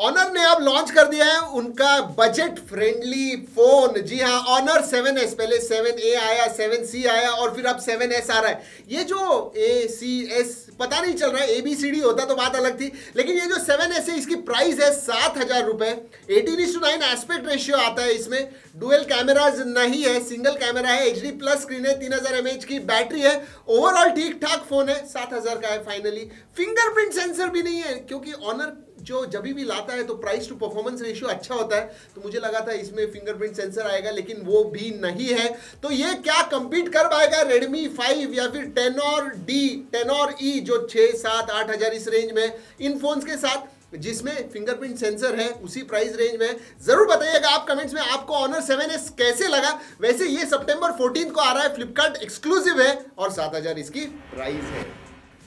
Honour ने अब launch कर दिया है उनका बजट फ्रेंडली फोन। जी हाँ, ऑनर 7S, पहले 7A आया, 7C आया और फिर अब 7S आ रहा है। ये जो ACS पता नहीं चल रहा है, ABCD होता तो बात अलग थी, लेकिन ये जो 7S है इसकी प्राइस है 7,000 रुपए। 18:9 एस्पेक्ट रेशियो आता है इसमें, डुअल कैमराज नहीं है, सिंगल कैमरा है, HD प्लस स्क्रीन है, 3000 mAh की बैटरी है। ओवरऑल ठीक ठाक फोन है, 7,000 का है फाइनली। फिंगरप्रिंट सेंसर भी नहीं है, क्योंकि ऑनर जो जब भी लाता है तो प्राइस टू परफॉर्मेंस रेशियो अच्छा होता है, तो मुझे लगा था इसमें फिंगरप्रिंट सेंसर आएगा, लेकिन वो भी नहीं है। तो ये क्या कंपीट कर पाएगा Redmi 5 या फिर 10 और D, 10 और E जो 6, 7, 8,000 इस रेंज में इन फोन्स के साथ, जिसमें फिंगरप्रिंट सेंसर है उसी प्राइस रेंज में? जरूर बताइएगा आप कमेंट्स में आपको ऑनर 7S कैसे लगा। वैसे ये सितंबर 14 को आ रहा है, फ्लिपकार्ट एक्सक्लूसिव है और 7,000 इसकी प्राइस है।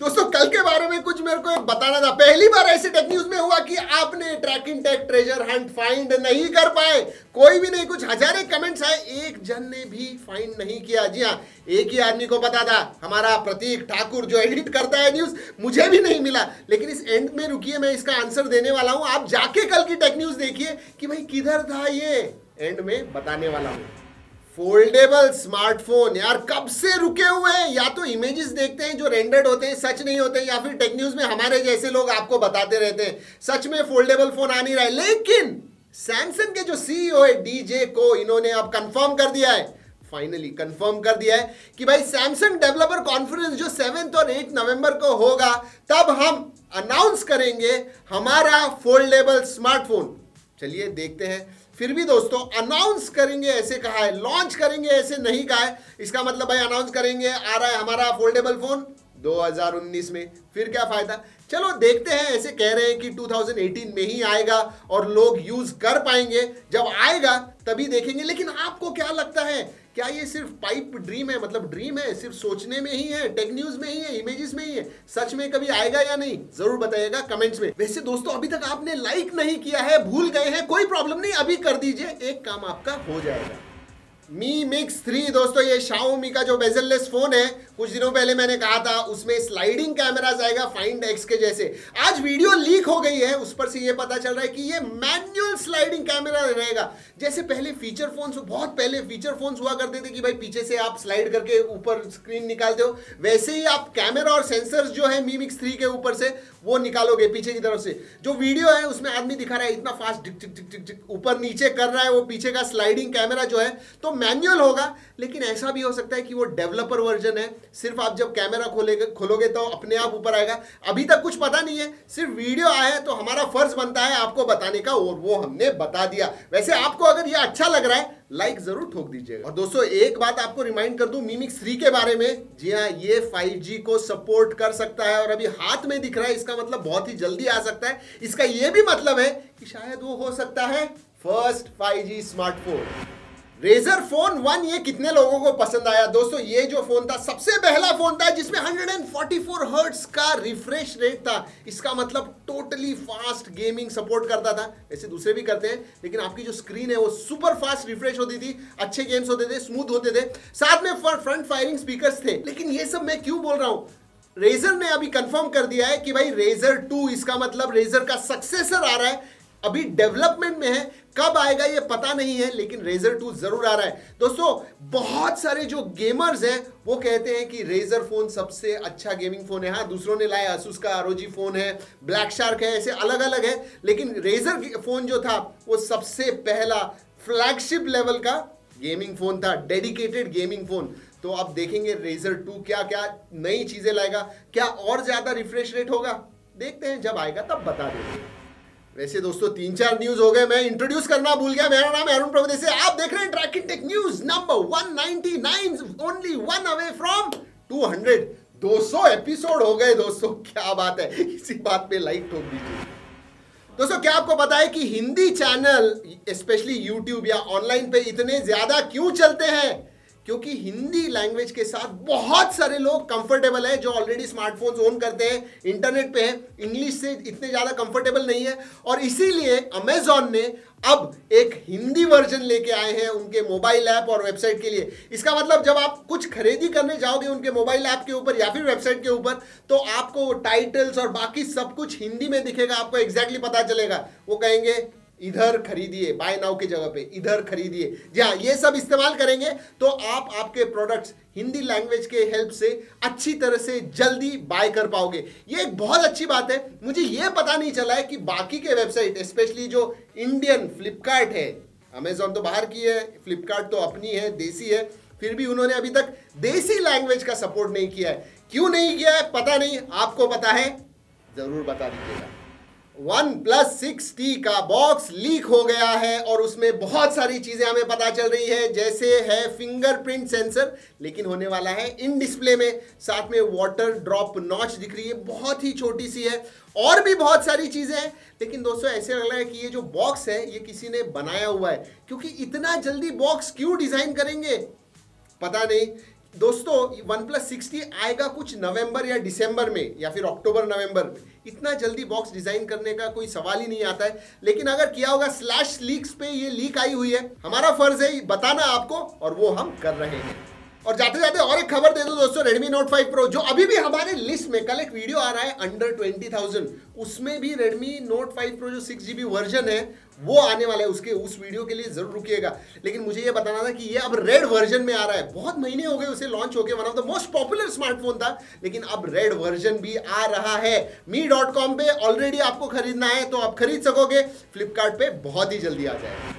दोस्तों कल के बारे में कुछ मेरे को बताना था। पहली बार ऐसे टेक न्यूज में हुआ कि आपने tracking tech treasure hunt find नहीं कर पाए। कोई भी नहीं, कुछ हजारे कमेंट्स आए, एक जन ने भी फाइंड नहीं किया। जी हाँ, एक ही आदमी को पता था, हमारा प्रतीक ठाकुर जो एडिट करता है न्यूज, मुझे भी नहीं मिला। लेकिन इस एंड में रुकिए, मैं इसका आंसर देने वाला हूं। आप जाके कल की टेक न्यूज देखिए कि भाई किधर था, ये एंड में बताने वाला हूं। फोल्डेबल स्मार्टफोन यार कब से रुके हुए हैं। या तो इमेजेस देखते हैं जो रेंडर्ड होते हैं, सच नहीं होते हैं, या फिर टेक न्यूज में हमारे जैसे लोग आपको बताते रहते हैं सच में फोल्डेबल फोन आ नहीं रहा है। लेकिन सैमसंग के जो CEO है DJ को, इन्होंने अब कंफर्म कर दिया है, फाइनली कंफर्म कर दिया है कि भाई सैमसंग डेवलपर कॉन्फ्रेंस जो 7 और 8 नवंबर को होगा, तब हम अनाउंस करेंगे हमारा फोल्डेबल स्मार्टफोन। चलिए देखते हैं। फिर भी दोस्तों अनाउंस करेंगे ऐसे कहा है, लॉन्च करेंगे ऐसे नहीं कहा है। इसका मतलब भाई अनाउंस करेंगे, आ रहा है हमारा फोल्डेबल फोन 2019 में। फिर क्या फायदा, चलो देखते हैं। ऐसे कह रहे हैं कि 2018 में ही आएगा और लोग यूज कर पाएंगे। जब आएगा तभी देखेंगे। लेकिन आपको क्या लगता है, क्या ये सिर्फ पाइप ड्रीम है, मतलब ड्रीम है, सिर्फ सोचने में ही है, टेक न्यूज में ही है, इमेजेस में ही है, सच में कभी आएगा या नहीं? जरूर बताइएगा कमेंट्स में। वैसे दोस्तों अभी तक आपने लाइक नहीं किया है, भूल गए हैं, कोई प्रॉब्लम नहीं, अभी कर दीजिए, एक काम आपका हो जाएगा। Mi Mix 3 दोस्तों, ये Xiaomi का जो बेजललेस फोन है, कुछ दिनों पहले मैंने कहा था उसमें स्लाइडिंग कैमरास आएगा फाइंड एक्स के जैसे। आज वीडियो लीक हो गई है, उस पर से ये पता चल रहा है कि ये मैनुअल स्लाइडिंग कैमरा रहेगा। जैसे पहले फीचर फोन्स, बहुत पहले फीचर फोन्स हुआ करते थे कि भाई पीछे से आप स्लाइड करके ऊपर स्क्रीन निकालते हो, वैसे ही आप कैमरा और सेंसर्स जो है Mi Mix 3 के ऊपर से वो निकालोगे पीछे की तरफ से। जो वीडियो है उसमें आदमी दिखा रहा है इतना फास्ट टिक टिक टिक टिक टिक ऊपर नीचे कर रहा है, वो पीछे का स्लाइडिंग कैमरा जो है तो मैनुअल होगा। लेकिन ऐसा भी हो सकता है कि वो डेवलपर वर्जन है, सिर्फ आप जब कैमरा खोलोगे तो अपने आप ऊपर आएगा। अभी तक कुछ पता नहीं है, सिर्फ वीडियो आया है, तो हमारा फर्ज बनता है आपको बताने का, और वो हमने बता दिया। वैसे आपको अगर ये अच्छा लग रहा है लाइक जरूर ठोक दीजिएगा। और दोस्तों एक बात आपको रिमाइंड कर दूं Mi Mix 3 के बारे में। जी हाँ, ये 5G को सपोर्ट कर सकता है और अभी हाथ में दिख रहा है, इसका मतलब बहुत ही जल्दी आ सकता है। इसका ये भी मतलब है कि शायद वो हो सकता है first 5G smartphone. Razer Phone 1 ये कितने लोगों को पसंद आया दोस्तों? ये जो फोन था सबसे पहला फोन था जिसमें 144 हर्ट्ज का रिफ्रेश रेट था। इसका मतलब टोटली फास्ट गेमिंग सपोर्ट करता था। ऐसे दूसरे भी करते हैं, लेकिन आपकी जो स्क्रीन है वो सुपर फास्ट रिफ्रेश होती थी, अच्छे गेम्स होते थे, स्मूथ होते थे, साथ में फ्रंट फायरिंग स्पीकर्स थे। लेकिन ये सब मैं क्यों बोल रहा हूं, Razer ने अभी कंफर्म कर दिया है कि भाई Razer 2, इसका मतलब Razer का सक्सेसर आ रहा है, अभी डेवलपमेंट में है, कब आएगा ये पता नहीं है, लेकिन Razer 2 जरूर आ रहा है। दोस्तों बहुत सारे जो गेमर्स हैं वो कहते हैं कि Razer फोन सबसे अच्छा गेमिंग फोन है। हाँ, दूसरों ने लाया, Asus का ROG फोन है, ब्लैक शार्क है, ऐसे अलग अलग है, लेकिन Razer फोन जो था वो सबसे पहला फ्लैगशिप लेवल का गेमिंग फोन था, डेडिकेटेड गेमिंग फोन। तो अब देखेंगे Razer 2 क्या क्या नई चीजें लाएगा, क्या और ज्यादा रिफ्रेश रेट होगा, देखते हैं, जब आएगा तब बता देंगे। वैसे दोस्तों 3-4 न्यूज हो गए, मैं इंट्रोड्यूस करना भूल गया। मेरा नाम है अरुण प्रभुदेसाई, आप देख रहे हैं tracking tech news number 199, only 1 away from 200। 200 episode हो गए दोस्तों, क्या बात है। इसी बात पे लाइक ठोक दीजिए। दोस्तों क्या आपको पता है कि हिंदी चैनल स्पेशली यूट्यूब या ऑनलाइन पे इतने ज्यादा क्यों चलते हैं? क्योंकि हिंदी लैंग्वेज के साथ बहुत सारे लोग कंफर्टेबल है, जो ऑलरेडी स्मार्टफोन्स ओन करते हैं, इंटरनेट पे है, इंग्लिश से इतने ज़्यादा कंफर्टेबल नहीं है। और इसीलिए अमेजॉन ने अब एक हिंदी वर्जन लेके आए हैं उनके मोबाइल ऐप और वेबसाइट के लिए। इसका मतलब जब आप कुछ खरीदी करने जाओगे उनके मोबाइल ऐप के ऊपर या फिर वेबसाइट के ऊपर, तो आपको टाइटल्स और बाकी सब कुछ हिंदी में दिखेगा, आपको एग्जैक्टली पता चलेगा। वो कहेंगे इधर खरीदिए, बाय नाउ की जगह पे इधर खरीदिए। जी हाँ, ये सब इस्तेमाल करेंगे तो आप आपके प्रोडक्ट्स हिंदी लैंग्वेज के हेल्प से अच्छी तरह से जल्दी बाय कर पाओगे। ये एक बहुत अच्छी बात है। मुझे ये पता नहीं चला है कि बाकी के वेबसाइट, स्पेशली जो इंडियन फ्लिपकार्ट है, अमेजॉन तो बाहर की है, फ्लिपकार्ट तो अपनी है, देसी है, फिर भी उन्होंने अभी तक देसी लैंग्वेज का सपोर्ट नहीं किया है। क्यों नहीं किया है पता नहीं, आपको पता है जरूर बता दीजिएगा। OnePlus 6T का बॉक्स लीक हो गया है और उसमें बहुत सारी चीजें हमें पता चल रही है, जैसे है फिंगरप्रिंट सेंसर, लेकिन होने वाला है इन डिस्प्ले में, साथ में वाटर ड्रॉप नॉच दिख रही है, बहुत ही छोटी सी है, और भी बहुत सारी चीजें हैं। लेकिन दोस्तों ऐसे लग रहा है कि ये जो बॉक्स है ये किसी ने बनाया हुआ है, क्योंकि इतना जल्दी बॉक्स क्यों डिजाइन करेंगे पता नहीं। दोस्तों OnePlus 6T आएगा कुछ नवंबर या दिसंबर में या फिर अक्टूबर नवंबर में। इतना जल्दी बॉक्स डिजाइन करने का कोई सवाल ही नहीं आता है, लेकिन अगर किया होगा स्लैश लीक्स पे ये लीक आई हुई है, हमारा फर्ज है बताना आपको और वो हम कर रहे हैं। और जाते जाते और एक खबर दे दो दोस्तों, Redmi Note 5 Pro जो अभी भी हमारे लिस्ट में, कल एक वीडियो आ रहा है अंडर 20,000, उसमें भी Redmi Note 5 Pro जो 6GB वर्जन है वो आने वाला है। उसके उस वीडियो के लिए जरूर रुकिएगा। लेकिन मुझे ये बताना था कि ये अब रेड वर्जन में आ रहा है। बहुत महीने हो गए उसे लॉन्च होके, one of the most popular smartphone था, लेकिन अब रेड वर्जन भी आ रहा है। me.com पे ऑलरेडी आपको खरीदना है तो आप खरीद सकोगे, फ्लिपकार्ट पे बहुत ही जल्दी आ जाएगा।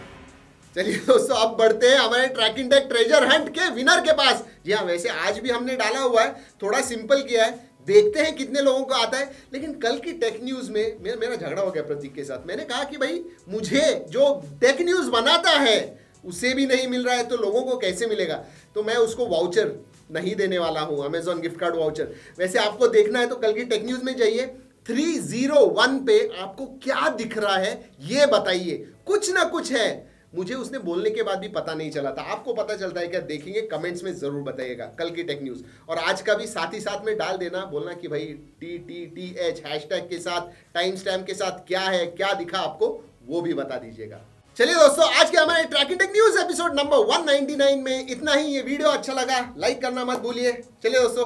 चलिए दोस्तों अब बढ़ते हैं हमारे ट्रैकिंग टेक ट्रेजर हंट के विनर के पास। जी हाँ, वैसे आज भी हमने डाला हुआ है, थोड़ा सिंपल किया है, देखते हैं कितने लोगों को आता है। लेकिन कल की टेक न्यूज में मेरा झगड़ा हो गया प्रतीक के साथ। मैंने कहा कि भाई मुझे जो टेक न्यूज बनाता है उसे भी नहीं मिल रहा है तो लोगों को कैसे मिलेगा, तो मैं उसको वाउचर नहीं देने वाला हूँ, अमेजॉन गिफ्ट कार्ड वाउचर। वैसे आपको देखना है तो कल की टेक न्यूज में जाइए, 301 पे आपको क्या दिख रहा है ये बताइए, कुछ ना कुछ है। मुझे उसने बोलने के बाद भी पता नहीं चला था, आपको पता चलता है क्या देखेंगे, कमेंट्स में जरूर बताइएगा कल की टेक न्यूज। और आज का भी साथ ही साथ में डाल देना, बोलना कि भाई TTTH हैशटैग के साथ, टाइम स्टैम्प के साथ क्या है, क्या दिखा आपको, वो भी बता दीजिएगा। चलिए दोस्तों, आज के हमारे tracking tech news episode number 199 में इतना ही। ये वीडियो अच्छा लगा लाइक करना मत भूलिए। चलिए दोस्तों।